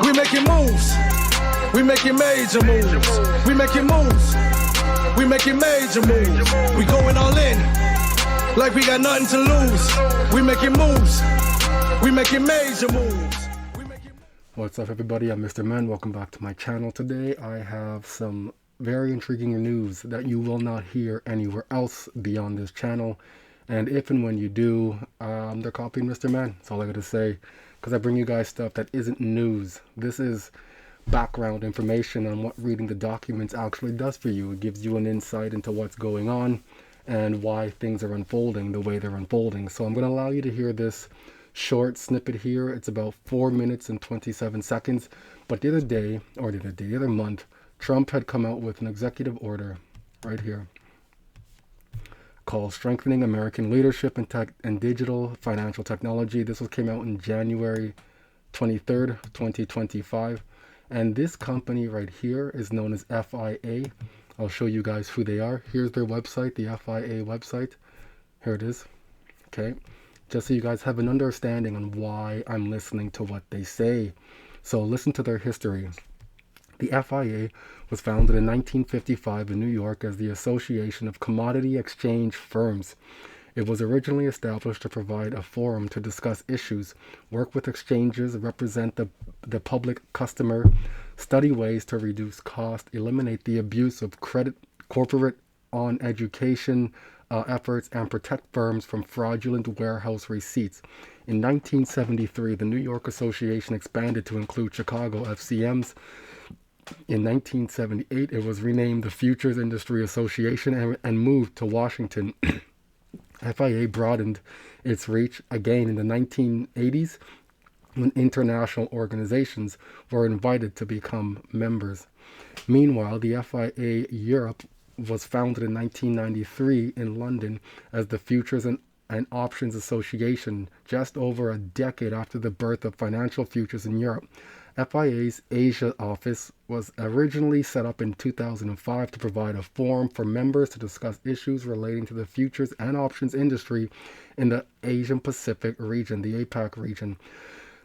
We making moves. We making major moves. We making moves. We making major moves. We going all in. Like we got nothing to lose. We making moves. We making major moves. What's up, everybody? I'm Mr. Man. Welcome back to my channel. Today I have some very intriguing news that you will not hear anywhere else beyond this channel. And if and when you do, they're copying Mr. Man. That's all I gotta say. Because I bring you guys stuff that isn't news. This is background information on what reading the documents actually does for you. It gives you an insight into what's going on and why things are unfolding the way they're unfolding. So I'm going to allow you to hear this short snippet here. It's about 4 minutes and 27 seconds. But the other month, Trump had come out with an executive order right here called Strengthening American Leadership and Digital Financial Technology. This came out in January 23rd, 2025. And this company right here is known as FIA. I'll show you guys who they are. Here's their website, the FIA website. Here it is. Okay. Just so you guys have an understanding on why I'm listening to what they say. So listen to their history. The FIA was founded in 1955 in New York as the Association of Commodity Exchange Firms. It was originally established to provide a forum to discuss issues, work with exchanges, represent the public customer, study ways to reduce cost, eliminate the abuse of credit, corporate on education efforts, and protect firms from fraudulent warehouse receipts. In 1973, the New York Association expanded to include Chicago FCMs. In 1978, it was renamed the Futures Industry Association and moved to Washington. FIA broadened its reach again in the 1980s when international organizations were invited to become members. Meanwhile, the FIA Europe was founded in 1993 in London as the Futures and Options Association, just over a decade after the birth of financial futures in Europe. FIA's Asia office was originally set up in 2005 to provide a forum for members to discuss issues relating to the futures and options industry in the Asian Pacific region, the APAC region,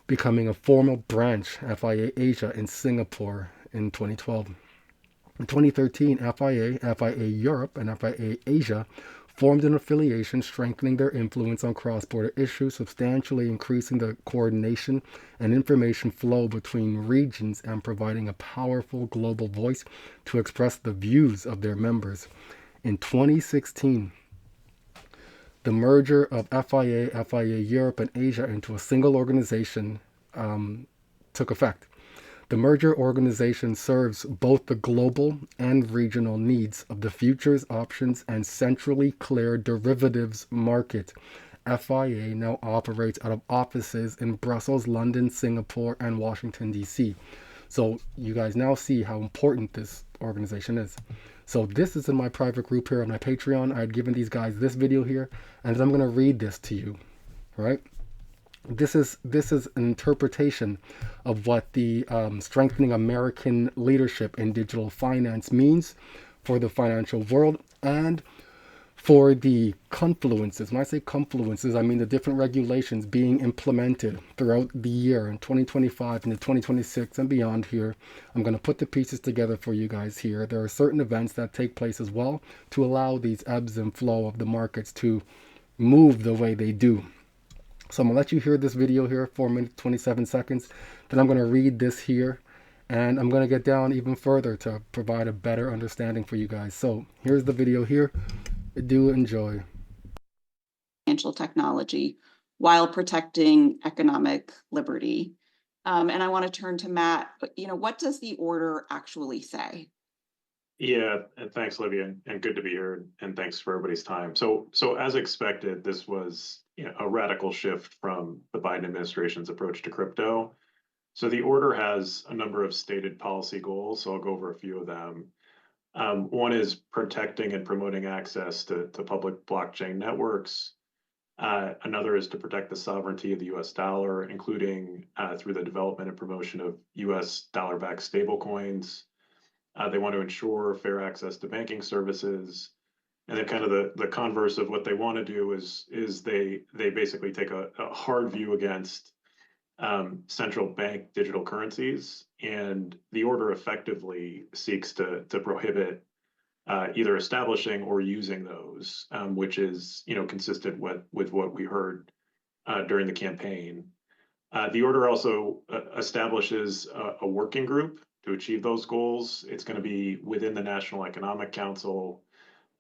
becoming a formal branch, FIA Asia, in Singapore in 2012. In 2013, FIA Europe, and FIA Asia formed an affiliation, strengthening their influence on cross-border issues, substantially increasing the coordination and information flow between regions, and providing a powerful global voice to express the views of their members. In 2016, the merger of FIA Europe, and Asia into a single organization took effect. The merger organization serves both the global and regional needs of the futures, options, and centrally cleared derivatives market. FIA now operates out of offices in Brussels, London, Singapore, and Washington, D.C. So you guys now see how important this organization is. So this is in my private group here on my Patreon. I had given these guys this video here, and I'm going to read this to you, right? This is an interpretation of what the Strengthening American Leadership in Digital Finance means for the financial world and for the confluences. When I say confluences, I mean the different regulations being implemented throughout the year in 2025 into 2026 and beyond here. I'm going to put the pieces together for you guys here. There are certain events that take place as well to allow these ebbs and flow of the markets to move the way they do. So I'm going to let you hear this video here, 4 minutes, 27 seconds. Then I'm going to read this here, and I'm going to get down even further to provide a better understanding for you guys. So here's the video here. Do enjoy. Financial technology while protecting economic liberty. And I want to turn to Matt. What does the order actually say? Yeah, and thanks, Livia, and good to be here, and thanks for everybody's time. So as expected, this was a radical shift from the Biden administration's approach to crypto. So the order has a number of stated policy goals, so I'll go over a few of them. One is protecting and promoting access to public blockchain networks. Another is to protect the sovereignty of the US dollar, including through the development and promotion of US dollar-backed stablecoins. They want to ensure fair access to banking services. And then kind of the converse of what they want to do is they basically take a hard view against central bank digital currencies, and the order effectively seeks to prohibit either establishing or using those, which is consistent with what we heard during the campaign. The order also establishes a working group to achieve those goals. It's going to be within the National Economic Council,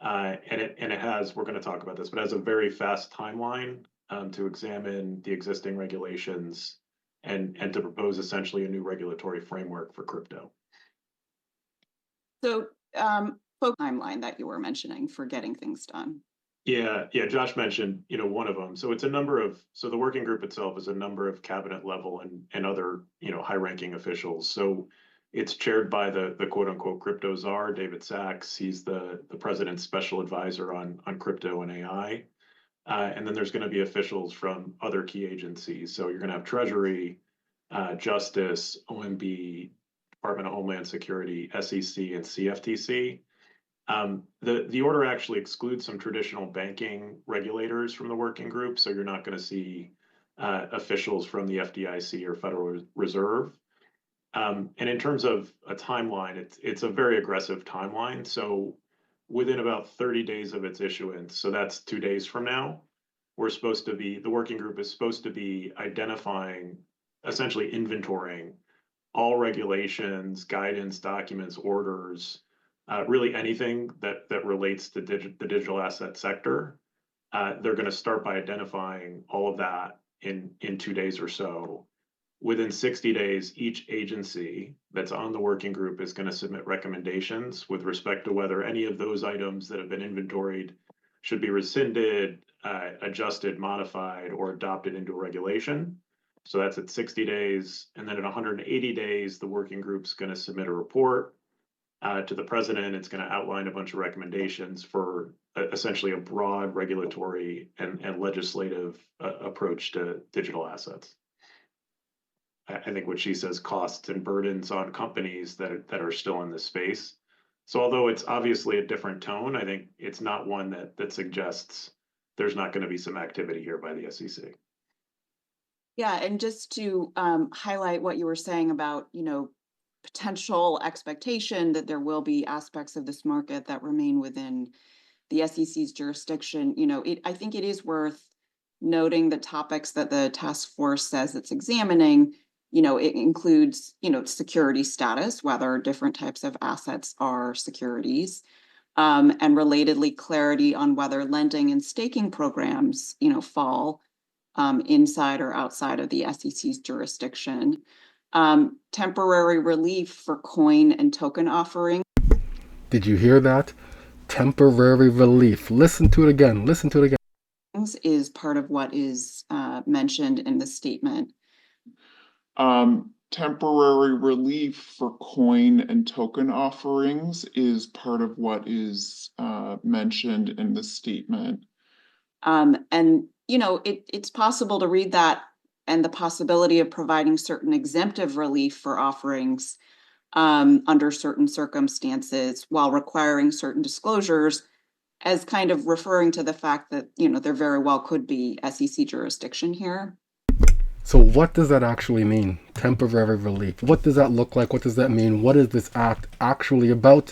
and it has, we're going to talk about this, but has a very fast timeline to examine the existing regulations and to propose essentially a new regulatory framework for crypto. So, timeline that you were mentioning for getting things done. Yeah, Josh mentioned, one of them. So it's so the working group itself is a number of cabinet level and other, high-ranking officials. So it's chaired by the quote unquote crypto czar, David Sachs. He's the president's special advisor on crypto and AI. And then there's going to be officials from other key agencies. So you're going to have Treasury, Justice, OMB, Department of Homeland Security, SEC, and CFTC. The order actually excludes some traditional banking regulators from the working group, so you're not going to see officials from the FDIC or Federal Reserve. And in terms of a timeline, it's a very aggressive timeline. So within about 30 days of its issuance, so that's 2 days from now, the working group is supposed to be identifying, essentially inventorying all regulations, guidance, documents, orders, really anything that relates to the digital asset sector. They're going to start by identifying all of that in 2 days or so. Within 60 days, each agency that's on the working group is going to submit recommendations with respect to whether any of those items that have been inventoried should be rescinded, adjusted, modified, or adopted into a regulation. So that's at 60 days. And then at 180 days, the working group's going to submit a report to the president. It's going to outline a bunch of recommendations for essentially a broad regulatory and legislative approach to digital assets. I think what she says, costs and burdens on companies that are still in this space. So although it's obviously a different tone, I think it's not one that suggests there's not going to be some activity here by the SEC. Yeah, and just to highlight what you were saying about, potential expectation that there will be aspects of this market that remain within the SEC's jurisdiction, I think it is worth noting the topics that the task force says it's examining. It includes, security status, whether different types of assets are securities, and relatedly clarity on whether lending and staking programs, fall inside or outside of the SEC's jurisdiction. Temporary relief for coin and token offering. Did you hear that? Temporary relief. Listen to it again. Is part of what is mentioned in the statement. Temporary relief for coin and token offerings is part of what is mentioned in the statement. And it's possible to read that and the possibility of providing certain exemptive relief for offerings under certain circumstances while requiring certain disclosures as kind of referring to the fact that, there very well could be SEC jurisdiction here. So what does that actually mean? Temporary relief. What does that look like? What does that mean? What is this act actually about?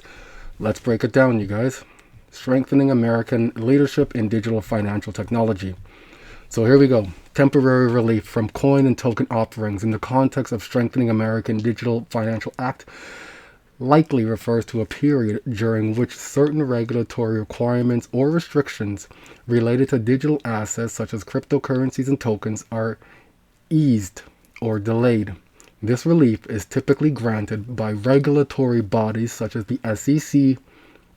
Let's break it down, you guys. Strengthening American leadership in digital financial technology. So here we go. Temporary relief from coin and token offerings in the context of strengthening American Digital Financial Act likely refers to a period during which certain regulatory requirements or restrictions related to digital assets such as cryptocurrencies and tokens are eased or delayed. This relief is typically granted by regulatory bodies such as the SEC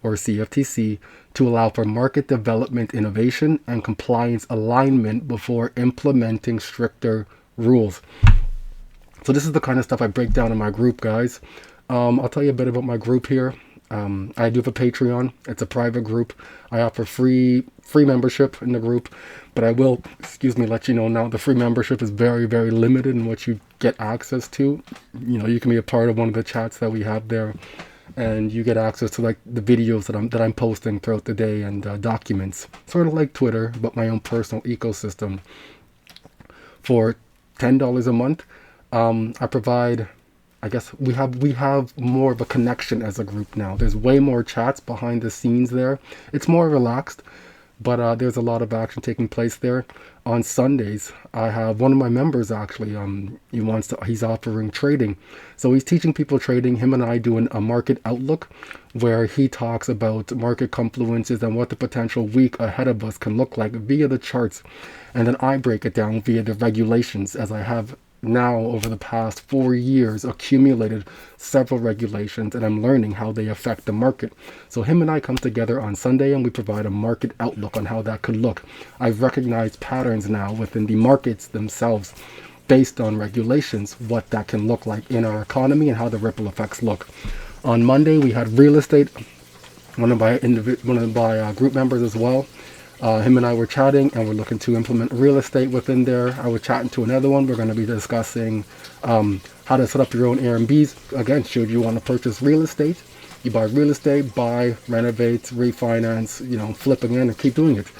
or CFTC to allow for market development, innovation, and compliance alignment before implementing stricter rules. So this is the kind of stuff I break down in my group, guys. I'll tell you a bit about my group here. I do have a Patreon. It's a private group. I offer free membership in the group, but I will, let you know now the free membership is very, very limited in what you get access to. You can be a part of one of the chats that we have there, and you get access to like the videos that I'm posting throughout the day and documents, sort of like Twitter, but my own personal ecosystem. For $10 a month. I provide, I guess we have more of a connection as a group now. There's way more chats behind the scenes there. It's more relaxed, but there's a lot of action taking place there. On Sundays, I have one of my members actually. He's offering trading, so he's teaching people trading. Him and I doing a market outlook, where he talks about market confluences and what the potential week ahead of us can look like via the charts, and then I break it down via the regulations, as I have now over the past 4 years accumulated several regulations, and I'm learning how they affect the market. So him and I come together on Sunday and we provide a market outlook on how that could look. I've recognized patterns now within the markets themselves based on regulations, what that can look like in our economy and how the ripple effects look. On Monday we had real estate, one of my group members as well. Him and I were chatting and we're looking to implement real estate within there. I was chatting to another one. We're going to be discussing how to set up your own Airbnbs. Again, should you want to purchase real estate, you buy real estate, buy, renovate, refinance, flip again and keep doing it.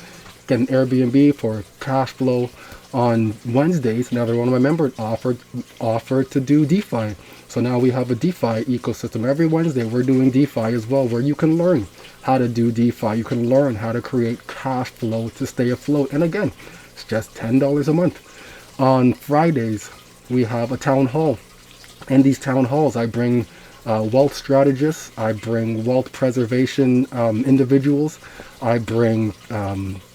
Get an Airbnb for cash flow. On Wednesdays, another one of my members offered to do DeFi. So now we have a DeFi ecosystem. Every Wednesday we're doing DeFi as well, where you can learn how to do DeFi. You can learn how to create cash flow to stay afloat. And again, it's just $10 a month. On Fridays, we have a town hall. In these town halls, I bring wealth strategists, I bring wealth preservation individuals, I bring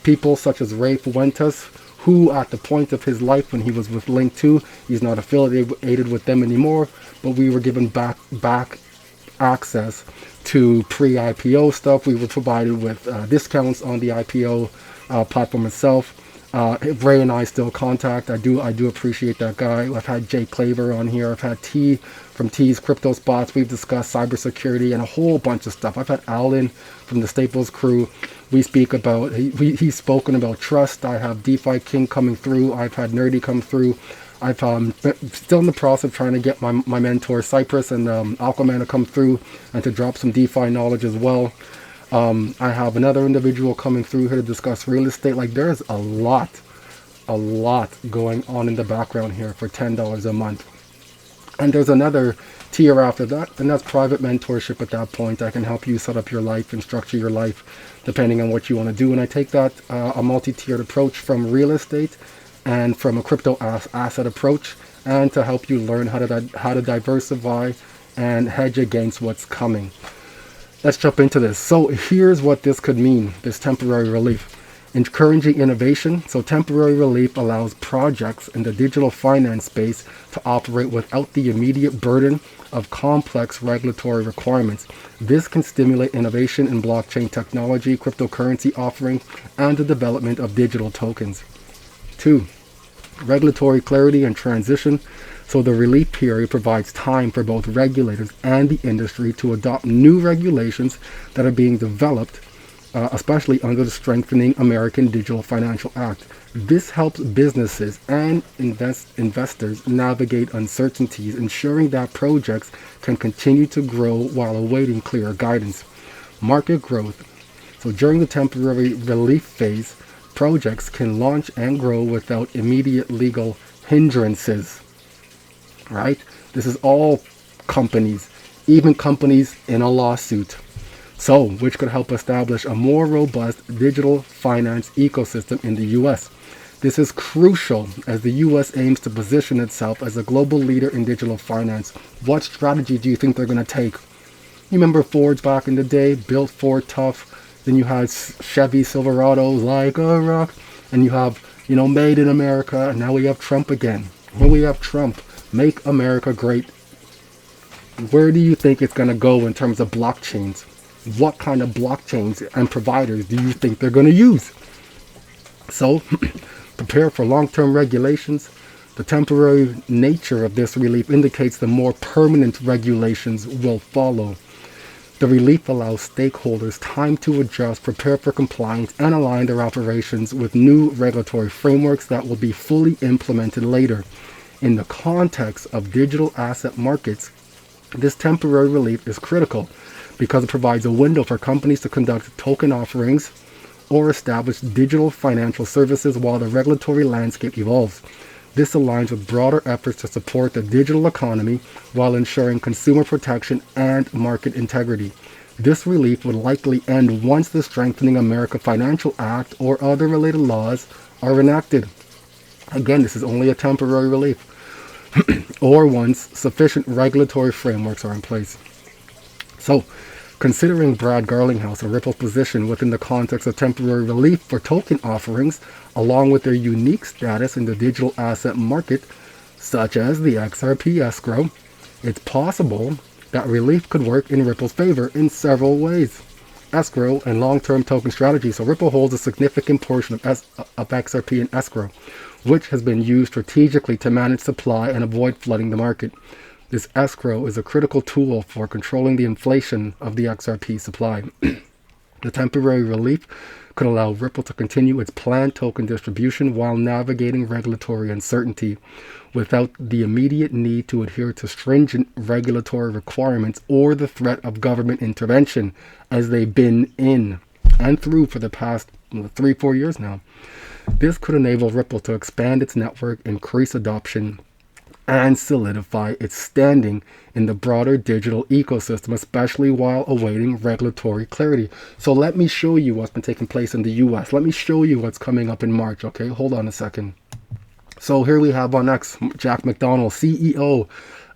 people such as Ray Fuentes, who at the point of his life when he was with Link 2, he's not affiliated with them anymore, but we were given back access to pre-IPO stuff. We were provided with discounts on the IPO platform itself. Ray and I still contact. I do appreciate that guy. I've had Jay Claver on here. I've had T from T's Crypto Spots. We've discussed cybersecurity and a whole bunch of stuff. I've had Alan from the Staples crew. We speak about, he's spoken about trust. I have DeFi King coming through. I've had Nerdy come through. I've still in the process of trying to get my mentor Cypress and Aquaman to come through and to drop some DeFi knowledge as well. I have another individual coming through here to discuss real estate. Like, there's a lot going on in the background here for $10 a month. And there's another tier after that, and that's private mentorship. At that point, I can help you set up your life and structure your life depending on what you want to do. And I take that a multi-tiered approach from real estate and from a crypto asset approach, and to help you learn how to diversify and hedge against what's coming. Let's jump into this. So here's what this could mean, this temporary relief. Encouraging innovation. So temporary relief allows projects in the digital finance space to operate without the immediate burden of complex regulatory requirements. This can stimulate innovation in blockchain technology, cryptocurrency offerings, and the development of digital tokens. 2. Regulatory clarity and transition. So the relief period provides time for both regulators and the industry to adopt new regulations that are being developed, especially under the Strengthening American Digital Financial Act. This helps businesses and investors navigate uncertainties, ensuring that projects can continue to grow while awaiting clearer guidance. Market growth. So during the temporary relief phase, projects can launch and grow without immediate legal hindrances. Right? This is all companies, even companies in a lawsuit. So, which could help establish a more robust digital finance ecosystem in the US. This is crucial as the US aims to position itself as a global leader in digital finance. What strategy do you think they're going to take? You remember Fords back in the day, built Ford tough. Then you had Chevy Silverados like a rock. And you have, made in America. And now we have Trump again. Here we have Trump. Make America great. Where do you think it's going to go in terms of blockchains? What kind of blockchains and providers do you think they're going to use? So, prepare for long-term regulations. The temporary nature of this relief indicates the more permanent regulations will follow. The relief allows stakeholders time to adjust, prepare for compliance, and align their operations with new regulatory frameworks that will be fully implemented later. In the context of digital asset markets, this temporary relief is critical because it provides a window for companies to conduct token offerings or establish digital financial services while the regulatory landscape evolves. This aligns with broader efforts to support the digital economy while ensuring consumer protection and market integrity. This relief would likely end once the Strengthening America Financial Act or other related laws are enacted. Again, this is only a temporary relief, or once sufficient regulatory frameworks are in place. So, considering Brad Garlinghouse and Ripple's position within the context of temporary relief for token offerings, along with their unique status in the digital asset market, such as the XRP escrow, it's possible that relief could work in Ripple's favor in several ways. Escrow and long-term token strategy. So Ripple holds a significant portion of XRP in escrow, which has been used strategically to manage supply and avoid flooding the market. This escrow is a critical tool for controlling the inflation of the XRP supply. The temporary relief could allow Ripple to continue its planned token distribution while navigating regulatory uncertainty without the immediate need to adhere to stringent regulatory requirements or the threat of government intervention, as they've been in and through for the past 3-4 years now. This could enable Ripple to expand its network, increase adoption, and solidify its standing in the broader digital ecosystem, especially while awaiting regulatory clarity. So let me show you what's been taking place in the US. Let me show you what's coming up in March, okay? Hold on a second. So here we have on X, Jack McDonald, CEO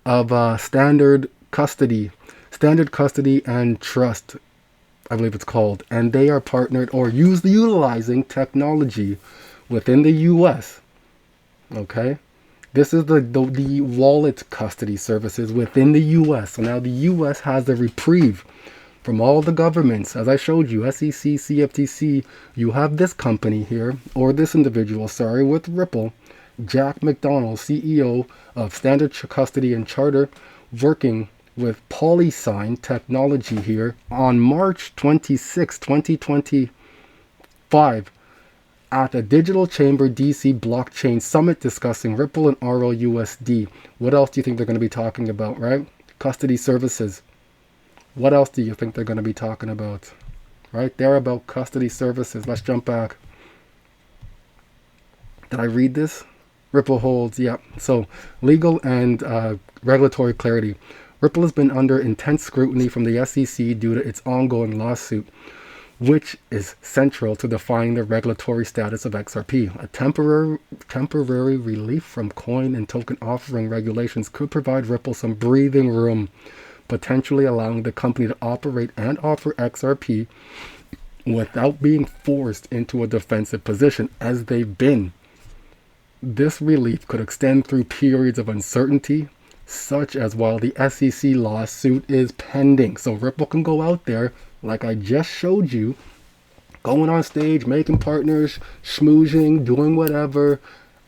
of Standard Custody and Trust, I believe it's called. And they are partnered or utilizing technology within the US, okay? This is the wallet custody services within the US. So now the US has the reprieve from all the governments. As I showed you, SEC, CFTC, you have this company here, or this individual, sorry, with Ripple, Jack McDonald, CEO of Standard Custody and Charter, working with PolySign technology here on March 26, 2025, at the Digital Chamber DC Blockchain Summit discussing Ripple and RLUSD. What else do you think they're going to be talking about, right? Custody services. What else do you think they're going to be talking about? Right? They're about custody services. Let's jump back. Did I read this? Ripple holds, yeah. So, legal and regulatory clarity. Ripple has been under intense scrutiny from the SEC due to its ongoing lawsuit, which is central to defining the regulatory status of XRP. A temporary relief from coin and token offering regulations could provide Ripple some breathing room, potentially allowing the company to operate and offer XRP without being forced into a defensive position, as they've been. This relief could extend through periods of uncertainty, such as while the SEC lawsuit is pending. So Ripple can go out there, like I just showed you, going on stage, making partners, schmoozing, doing whatever,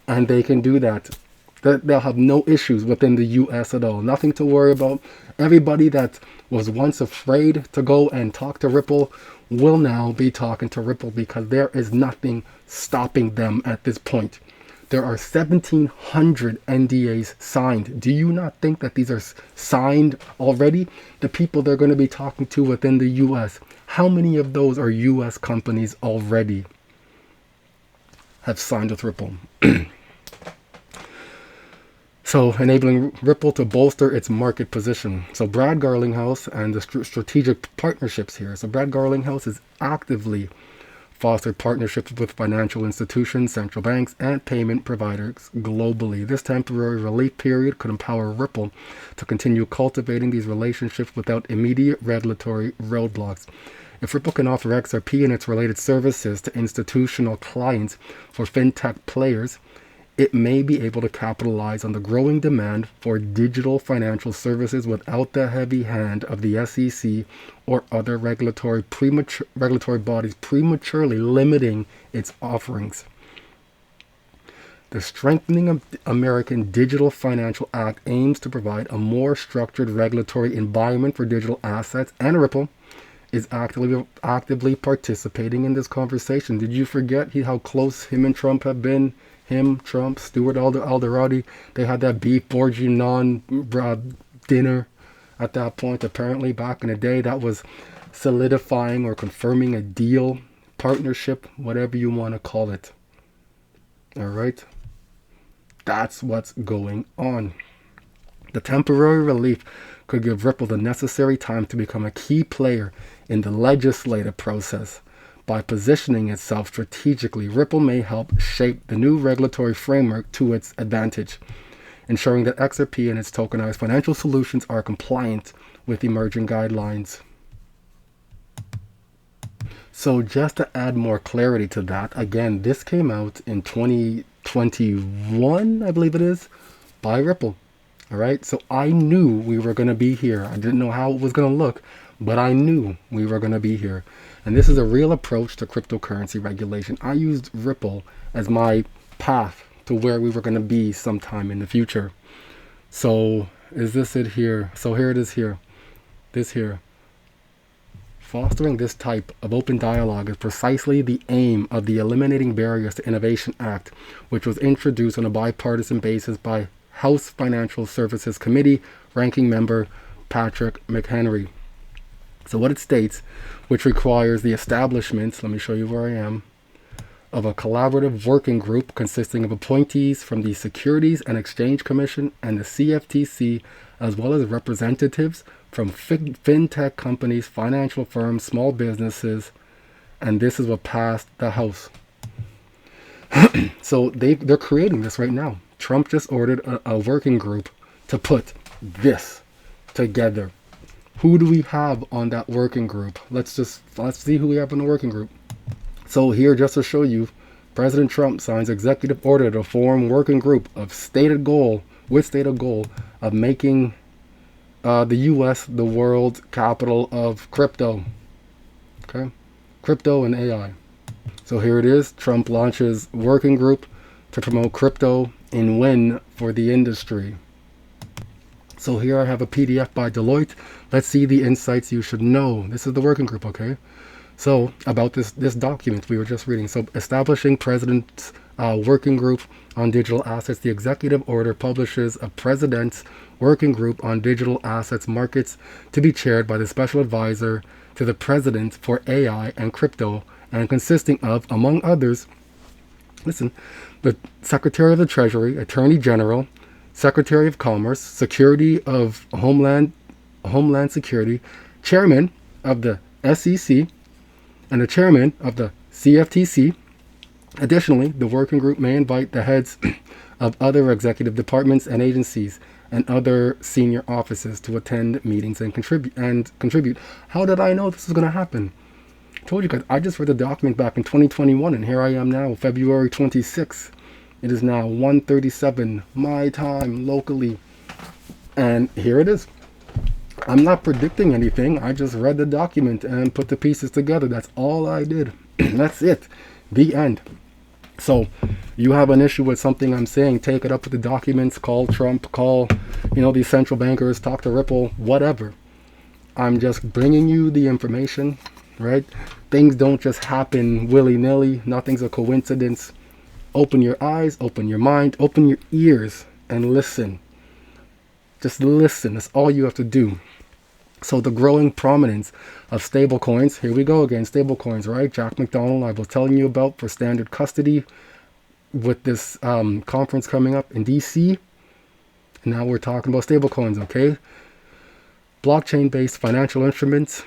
and they can do that. They'll have no issues within the US at all. Nothing to worry about. Everybody that was once afraid to go and talk to Ripple will now be talking to Ripple, because there is nothing stopping them at this point. There are 1,700 NDAs signed. Do you not think that these are signed already? The people they're going to be talking to within the US, how many of those are US companies already have signed with Ripple? So, enabling Ripple to bolster its market position. So, Brad Garlinghouse and the strategic partnerships here. So, Brad Garlinghouse has actively fostered partnerships with financial institutions, central banks, and payment providers globally. This temporary relief period could empower Ripple to continue cultivating these relationships without immediate regulatory roadblocks. If Ripple can offer XRP and its related services to institutional clients for fintech players, it may be able to capitalize on the growing demand for digital financial services without the heavy hand of the SEC or other regulatory bodies prematurely limiting its offerings. The Strengthening of American Digital Financial Act aims to provide a more structured regulatory environment for digital assets, and Ripple is actively participating in this conversation. Did you forget how close him and Trump have been? Him, Trump, Stuart Alderati, they had that beef bourguignon dinner at that point. Apparently, back in the day, that was solidifying or confirming a deal, partnership, whatever you want to call it. All right. That's what's going on. The temporary relief could give Ripple the necessary time to become a key player in the legislative process. By positioning itself strategically, Ripple may help shape the new regulatory framework to its advantage, ensuring that XRP and its tokenized financial solutions are compliant with emerging guidelines. So just to add more clarity to that, again, this came out in 2021, I believe it is, by Ripple. All right, so I knew we were going to be here. I didn't know how it was going to look, but I knew we were going to be here. And this is a real approach to cryptocurrency regulation. I used Ripple as my path to where we were going to be sometime in the future. So is this it here? So here it is here. This here. Fostering this type of open dialogue is precisely the aim of the Eliminating Barriers to Innovation Act, which was introduced on a bipartisan basis by House Financial Services Committee ranking member Patrick McHenry. So what it states, which requires the establishment, let me show you where I am, of a collaborative working group consisting of appointees from the Securities and Exchange Commission and the CFTC, as well as representatives from fintech companies, financial firms, small businesses, and this is what passed the House. So they're creating this right now. Trump just ordered a working group to put this together. Who do we have on that working group? Let's see who we have in the working group. So here, just to show you, President Trump signs executive order to form working group of stated goal of making the U.S. the world capital of crypto. Okay, crypto and AI. So here it is. Trump launches working group to promote crypto and win for the industry. So here I have a PDF by Deloitte. Let's see the insights you should know. This is the working group, okay? So about this document we were just reading. So establishing President's working group on digital assets. The executive order publishes a President's working group on digital assets markets to be chaired by the special advisor to the President for AI and crypto, and consisting of, among others, listen, the Secretary of the Treasury, Attorney General, Secretary of Commerce, Secretary of Homeland Security, Chairman of the SEC, and the Chairman of the CFTC. Additionally, the working group may invite the heads of other executive departments and agencies and other senior offices to attend meetings and contribute. How did I know this was going to happen? I told you guys, I just read the document back in 2021, and here I am now, February 26th. It is now 1:37 my time locally, and here it is. I'm not predicting anything. I just read the document and put the pieces together. That's all I did. That's it. The end. So you have an issue with something I'm saying, take it up with the documents, call Trump, call, these central bankers, talk to Ripple, whatever. I'm just bringing you the information, right? Things don't just happen willy-nilly. Nothing's a coincidence. Open your eyes, open your mind, open your ears, and listen. Just listen. That's all you have to do. So the growing prominence of stablecoins, here we go again, stablecoins, right? Jack McDonald, I was telling you about for standard custody with this conference coming up in DC. And now we're talking about stablecoins, okay? Blockchain-based financial instruments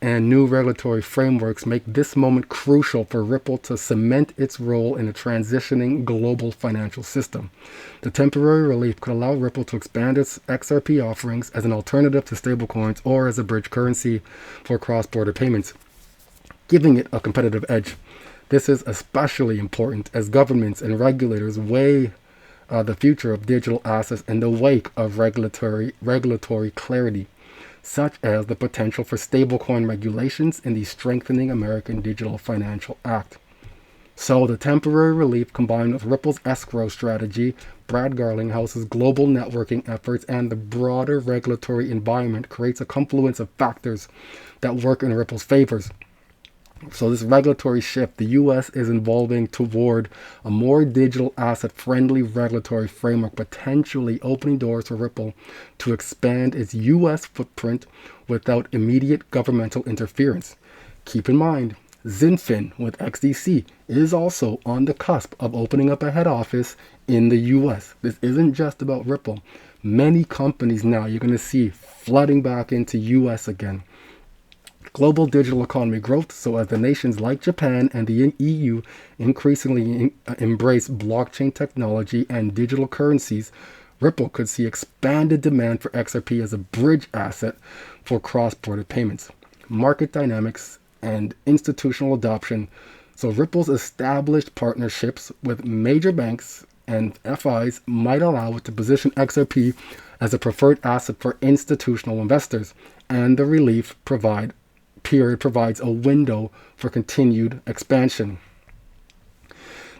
and new regulatory frameworks make this moment crucial for Ripple to cement its role in a transitioning global financial system. The temporary relief could allow Ripple to expand its XRP offerings as an alternative to stablecoins or as a bridge currency for cross-border payments, giving it a competitive edge. This is especially important as governments and regulators weigh the future of digital assets in the wake of regulatory clarity, such as the potential for stablecoin regulations in the Strengthening American Digital Financial Act. So the temporary relief combined with Ripple's escrow strategy, Brad Garlinghouse's global networking efforts, and the broader regulatory environment creates a confluence of factors that work in Ripple's favors. So this regulatory shift, the U.S. is evolving toward a more digital asset-friendly regulatory framework, potentially opening doors for Ripple to expand its U.S. footprint without immediate governmental interference. Keep in mind, Zinfin with XDC is also on the cusp of opening up a head office in the US. This isn't just about Ripple. Many companies now you're going to see flooding back into US again. Global digital economy growth, so as the nations like Japan and the EU increasingly embrace blockchain technology and digital currencies, Ripple could see expanded demand for XRP as a bridge asset for cross-border payments. Market dynamics and institutional adoption. So Ripple's established partnerships with major banks and FIs might allow it to position XRP as a preferred asset for institutional investors, and the relief period provides a window for continued expansion.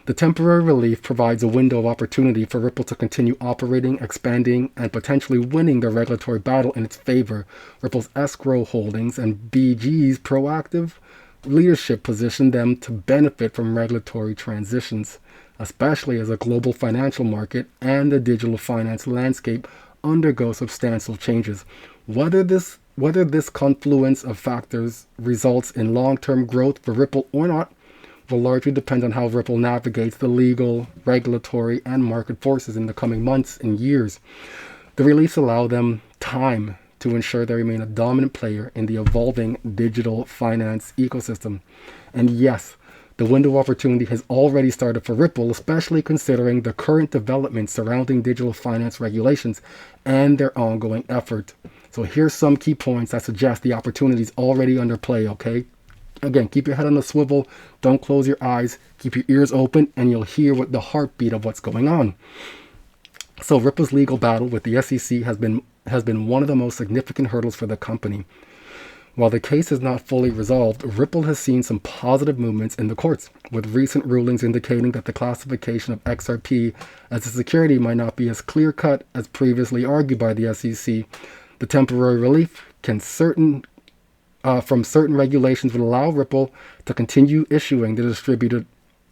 The temporary relief provides a window of opportunity for Ripple to continue operating, expanding, and potentially winning the regulatory battle in its favor. Ripple's escrow holdings and BG's proactive leadership position them to benefit from regulatory transitions, especially as a global financial market and the digital finance landscape undergo substantial changes. Whether this confluence of factors results in long-term growth for Ripple or not will largely depend on how Ripple navigates the legal, regulatory, and market forces in the coming months and years. The reliefs allow them time to ensure they remain a dominant player in the evolving digital finance ecosystem. And yes, the window of opportunity has already started for Ripple, especially considering the current developments surrounding digital finance regulations and their ongoing effort. So here's some key points that suggest the opportunity is already under play, okay? Again, keep your head on a swivel, don't close your eyes, keep your ears open, and you'll hear what the heartbeat of what's going on. So Ripple's legal battle with the SEC has been one of the most significant hurdles for the company. While the case is not fully resolved, Ripple has seen some positive movements in the courts, with recent rulings indicating that the classification of XRP as a security might not be as clear-cut as previously argued by the SEC. The temporary relief from certain regulations would allow Ripple to continue issuing distributing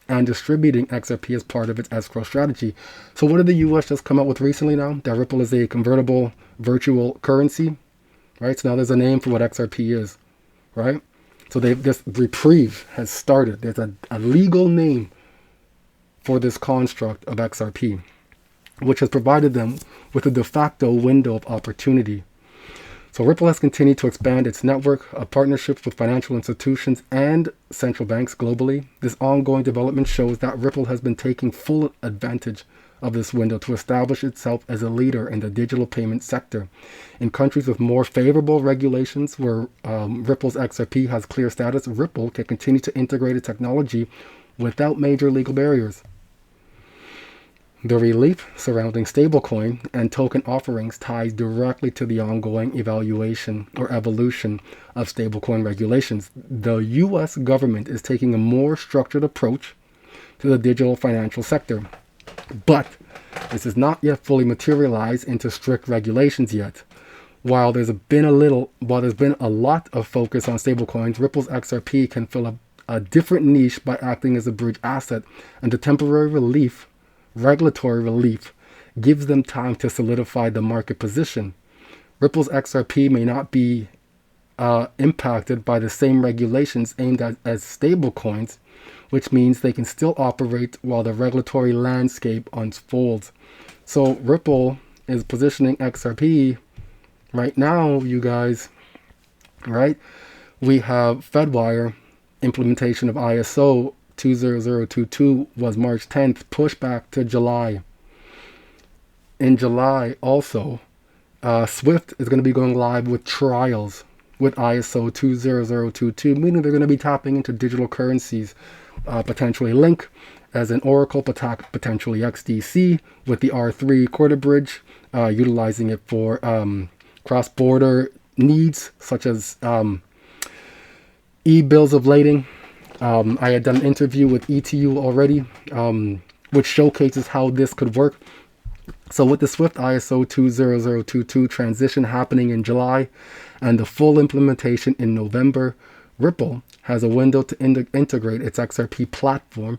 XRP as part of its escrow strategy. So what did the US just come out with recently now? That Ripple is a convertible virtual currency, right? So now there's a name for what XRP is, right? So this reprieve has started. There's a legal name for this construct of XRP, which has provided them with a de facto window of opportunity. So Ripple has continued to expand its network of partnerships with financial institutions and central banks globally. This ongoing development shows that Ripple has been taking full advantage of this window to establish itself as a leader in the digital payment sector. In countries with more favorable regulations where Ripple's XRP has clear status, Ripple can continue to integrate its technology without major legal barriers. The relief surrounding stablecoin and token offerings ties directly to the ongoing evaluation or evolution of stablecoin regulations. The US government is taking a more structured approach to the digital financial sector, but this is not yet fully materialized into strict regulations yet. While there's been a lot of focus on stablecoins, Ripple's XRP can fill a different niche by acting as a bridge asset, and the temporary regulatory relief gives them time to solidify the market position. Ripple's XRP may not be impacted by the same regulations aimed at as stablecoins, which means they can still operate while the regulatory landscape unfolds. So Ripple is positioning XRP right now, you guys, right? We have Fedwire implementation of ISO 20022 was March 10th, pushed back to July. In July also, Swift is going to be going live with trials with ISO 20022, meaning they're going to be tapping into digital currencies, potentially Link as an Oracle, potentially XDC with the R3 quarter bridge, utilizing it for cross-border needs such as e-bills of lading. I had done an interview with ETU already, which showcases how this could work. So with the Swift ISO 20022 transition happening in July and the full implementation in November, Ripple has a window to integrate its XRP platform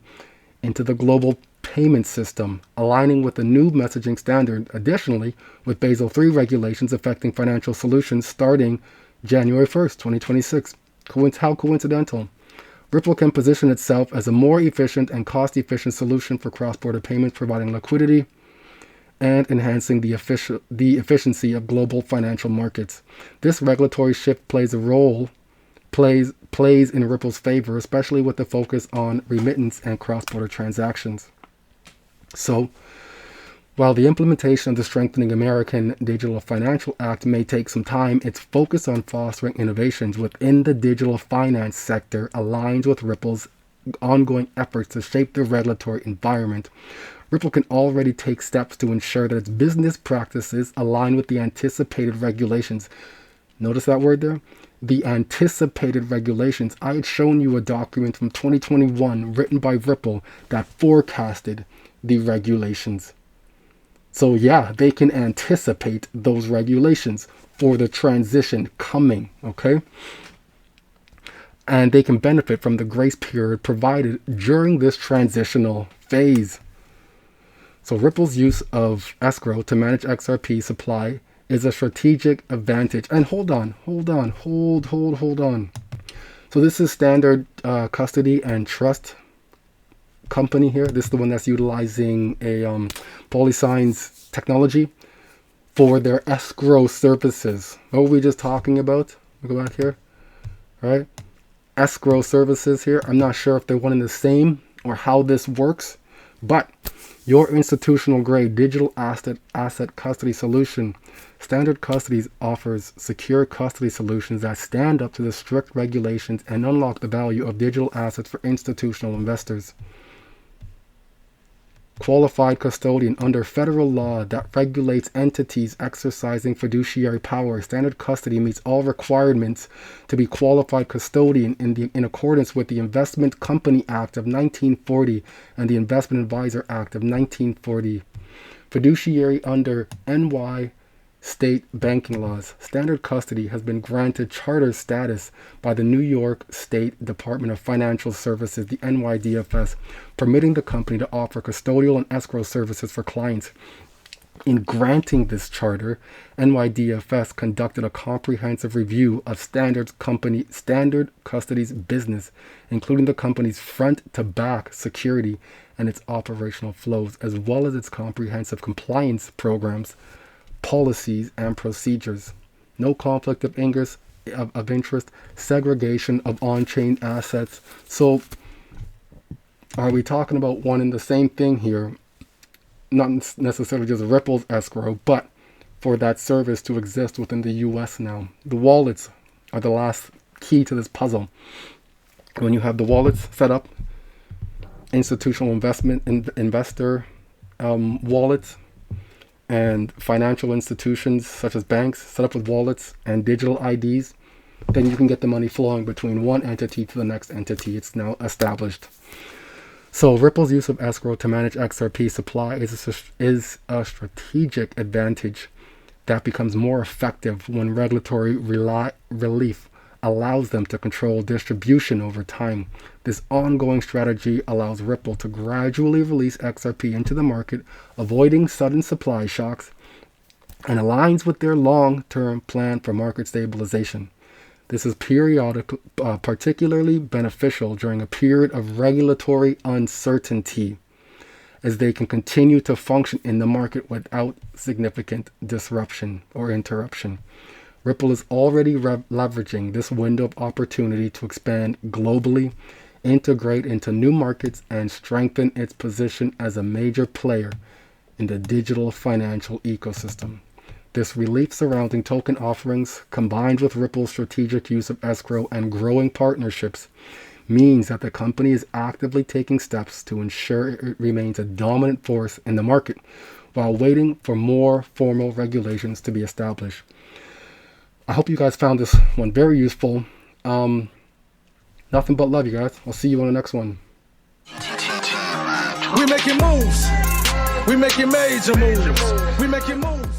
into the global payment system, aligning with the new messaging standard. Additionally, with Basel III regulations affecting financial solutions starting January 1st, 2026. How coincidental. Ripple can position itself as a more efficient and cost-efficient solution for cross-border payments, providing liquidity and enhancing the efficiency of global financial markets. This regulatory shift plays in Ripple's favor, especially with the focus on remittance and cross-border transactions. So, while the implementation of the Strengthening American Digital Financial Act may take some time, its focus on fostering innovations within the digital finance sector aligns with Ripple's ongoing efforts to shape the regulatory environment. Ripple can already take steps to ensure that its business practices align with the anticipated regulations. Notice that word there? The anticipated regulations. I had shown you a document from 2021 written by Ripple that forecasted the regulations. So yeah, they can anticipate those regulations for the transition coming, okay? And they can benefit from the grace period provided during this transitional phase. So Ripple's use of escrow to manage XRP supply is a strategic advantage. And hold on. So this is Standard Custody and Trust company here. This is the one that's utilizing a PolySign's technology for their escrow services. What were we just talking about? Let me go back here. All right. Escrow services here. I'm not sure if they're one and the same or how this works, but your institutional grade digital asset custody solution, Standard Custody, offers secure custody solutions that stand up to the strict regulations and unlock the value of digital assets for institutional investors. Qualified custodian under federal law that regulates entities exercising fiduciary power. Standard Custody meets all requirements to be qualified custodian in accordance with the Investment Company Act of 1940 and the Investment Advisor Act of 1940. Fiduciary under NY state banking laws. Standard Custody has been granted charter status by the New York State Department of Financial Services, the NYDFS, permitting the company to offer custodial and escrow services for clients. In granting this charter, NYDFS conducted a comprehensive review of Standard Custody's business, including the company's front-to-back security and its operational flows, as well as its comprehensive compliance programs, policies, and procedures. No conflict of interest, segregation of on-chain assets. So, are we talking about one and the same thing here? Not necessarily just Ripple's escrow, but for that service to exist within the US now. The wallets are the last key to this puzzle. When you have the wallets set up, institutional investor wallets, and financial institutions such as banks set up with wallets and digital IDs, then you can get the money flowing between one entity to the next entity. It's now established. So Ripple's use of escrow to manage XRP supply is a strategic advantage that becomes more effective when regulatory relief allows them to control distribution over time. This ongoing strategy allows Ripple to gradually release XRP into the market, avoiding sudden supply shocks, and aligns with their long-term plan for market stabilization. This is particularly beneficial during a period of regulatory uncertainty, as they can continue to function in the market without significant disruption or interruption. Ripple is already leveraging this window of opportunity to expand globally, integrate into new markets, and strengthen its position as a major player in the digital financial ecosystem. This relief surrounding token offerings, combined with Ripple's strategic use of escrow and growing partnerships, means that the company is actively taking steps to ensure it remains a dominant force in the market, while waiting for more formal regulations to be established. I hope you guys found this one very useful. Nothing but love, you guys. I'll see you on the next one. We making moves. We making major moves. We making moves.